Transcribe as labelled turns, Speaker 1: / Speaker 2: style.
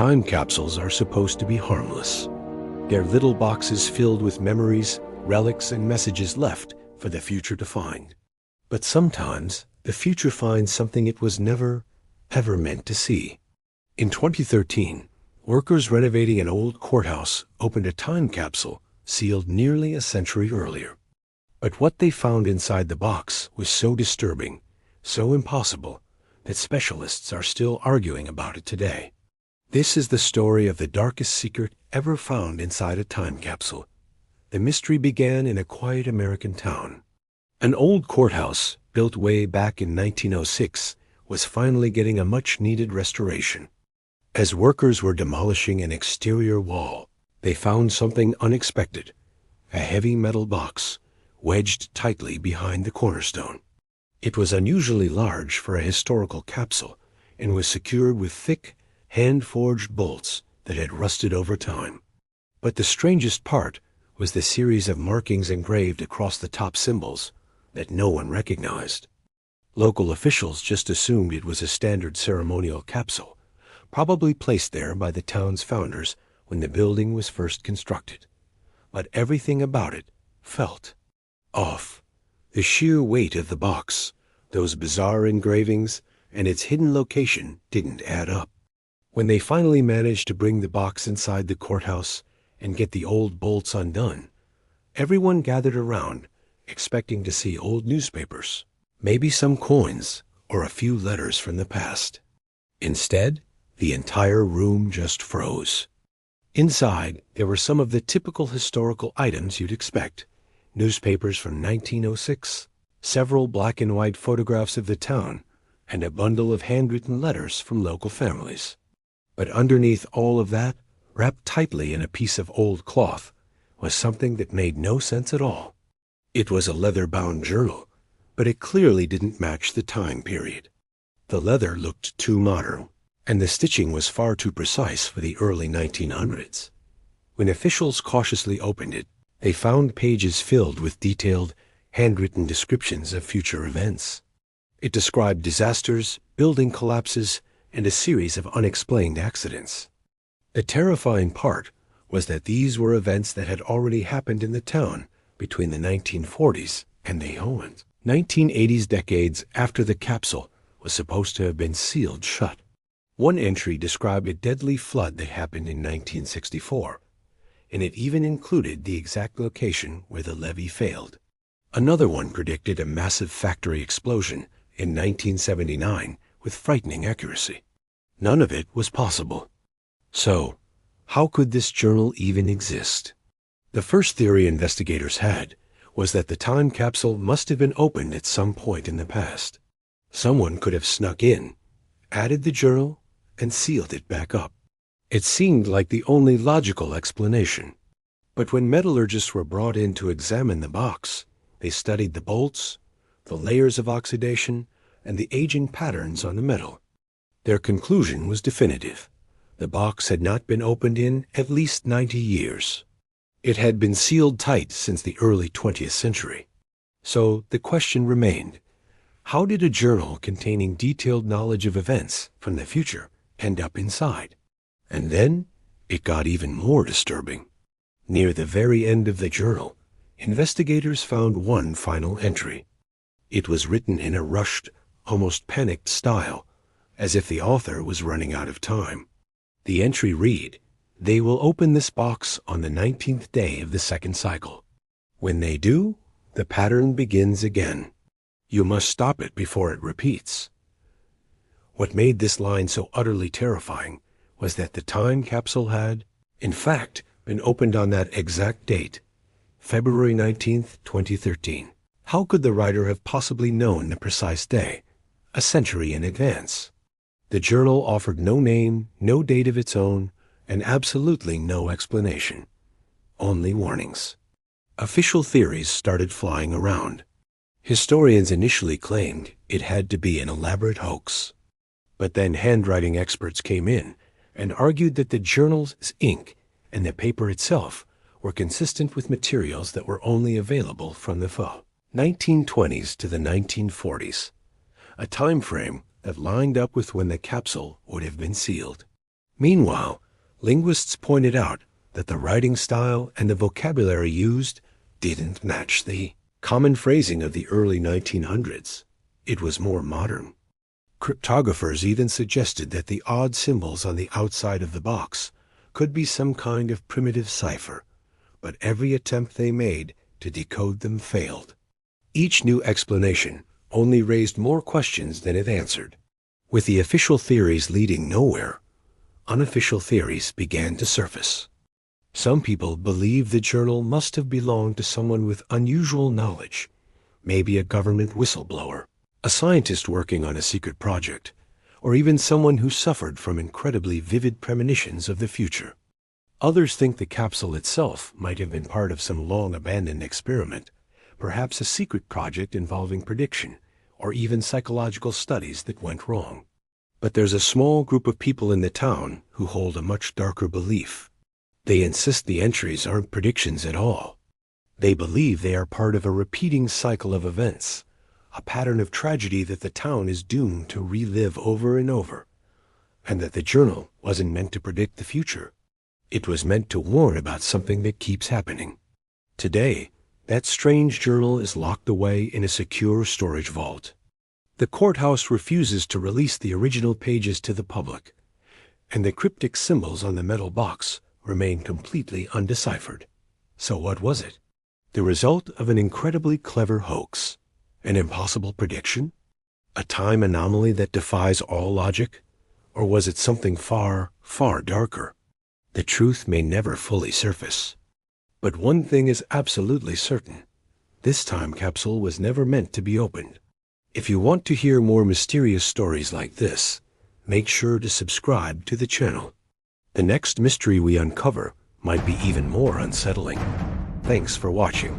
Speaker 1: Time capsules are supposed to be harmless. They're little boxes filled with memories, relics, and messages left for the future to find. But sometimes, the future finds something it was never, ever meant to see. In 2013, workers renovating an old courthouse opened a time capsule sealed nearly a century earlier. But what they found inside the box was so disturbing, so impossible, that specialists are still arguing about it today. This is the story of the darkest secret ever found inside a time capsule. The mystery began in a quiet American town. An old courthouse, built way back in 1906, was finally getting a much-needed restoration. As workers were demolishing an exterior wall, they found something unexpected: a heavy metal box, wedged tightly behind the cornerstone. It was unusually large for a historical capsule and was secured with thick, hand-forged bolts that had rusted over time. But the strangest part was the series of markings engraved across the top symbols that no one recognized. Local officials just assumed it was a standard ceremonial capsule, probably placed there by the town's founders when the building was first constructed. But everything about it felt off. The sheer weight of the box, those bizarre engravings, and its hidden location didn't add up. When they finally managed to bring the box inside the courthouse and get the old bolts undone, everyone gathered around, expecting to see old newspapers, maybe some coins, or a few letters from the past. Instead, the entire room just froze. Inside, there were some of the typical historical items you'd expect: newspapers from 1906, several black and white photographs of the town, and a bundle of handwritten letters from local families. But underneath all of that, wrapped tightly in a piece of old cloth, was something that made no sense at all. It was a leather-bound journal, but it clearly didn't match the time period. The leather looked too modern, and the stitching was far too precise for the early 1900s. When officials cautiously opened it, they found pages filled with detailed, handwritten descriptions of future events. It described disasters, building collapses, and a series of unexplained accidents. The terrifying part was that these were events that had already happened in the town between the 1940s and the 1980s, decades after the capsule was supposed to have been sealed shut. One entry described a deadly flood that happened in 1964, and it even included the exact location where the levee failed. Another one predicted a massive factory explosion in 1979 with frightening accuracy. None of it was possible. So, how could this journal even exist? The first theory investigators had was that the time capsule must have been opened at some point in the past. Someone could have snuck in, added the journal, and sealed it back up. It seemed like the only logical explanation. But when metallurgists were brought in to examine the box, they studied the bolts, the layers of oxidation, and the aging patterns on the metal. Their conclusion was definitive. The box had not been opened in at least 90 years. It had been sealed tight since the early 20th century. So the question remained: how did a journal containing detailed knowledge of events from the future end up inside? And then it got even more disturbing. Near the very end of the journal, investigators found one final entry. It was written in a rushed, almost panicked style, as if the author was running out of time. The entry read, "They will open this box on the 19th day of the second cycle. When they do, the pattern begins again. You must stop it before it repeats." What made this line so utterly terrifying was that the time capsule had, in fact, been opened on that exact date, February 19th, 2013. How could the writer have possibly known the precise day, a century in advance? The journal offered no name, no date of its own, and absolutely no explanation. Only warnings. Official theories started flying around. Historians initially claimed it had to be an elaborate hoax. But then handwriting experts came in and argued that the journal's ink and the paper itself were consistent with materials that were only available from the 1920s to the 1940s, a time frame that lined up with when the capsule would have been sealed. Meanwhile, linguists pointed out that the writing style and the vocabulary used didn't match the common phrasing of the early 1900s. It was more modern. Cryptographers even suggested that the odd symbols on the outside of the box could be some kind of primitive cipher, but every attempt they made to decode them failed. Each new explanation only raised more questions than it answered. With the official theories leading nowhere, unofficial theories began to surface. Some people believed the journal must have belonged to someone with unusual knowledge, maybe a government whistleblower, a scientist working on a secret project, or even someone who suffered from incredibly vivid premonitions of the future. Others think the capsule itself might have been part of some long-abandoned experiment, perhaps a secret project involving prediction, or even psychological studies that went wrong. But there's a small group of people in the town who hold a much darker belief. They insist the entries aren't predictions at all. They believe they are part of a repeating cycle of events, a pattern of tragedy that the town is doomed to relive over and over, and that the journal wasn't meant to predict the future. It was meant to warn about something that keeps happening. Today, that strange journal is locked away in a secure storage vault. The courthouse refuses to release the original pages to the public, and the cryptic symbols on the metal box remain completely undeciphered. So what was it? The result of an incredibly clever hoax? An impossible prediction? A time anomaly that defies all logic? Or was it something far, far darker? The truth may never fully surface. But one thing is absolutely certain. This time capsule was never meant to be opened. If you want to hear more mysterious stories like this, make sure to subscribe to the channel. The next mystery we uncover might be even more unsettling. Thanks for watching.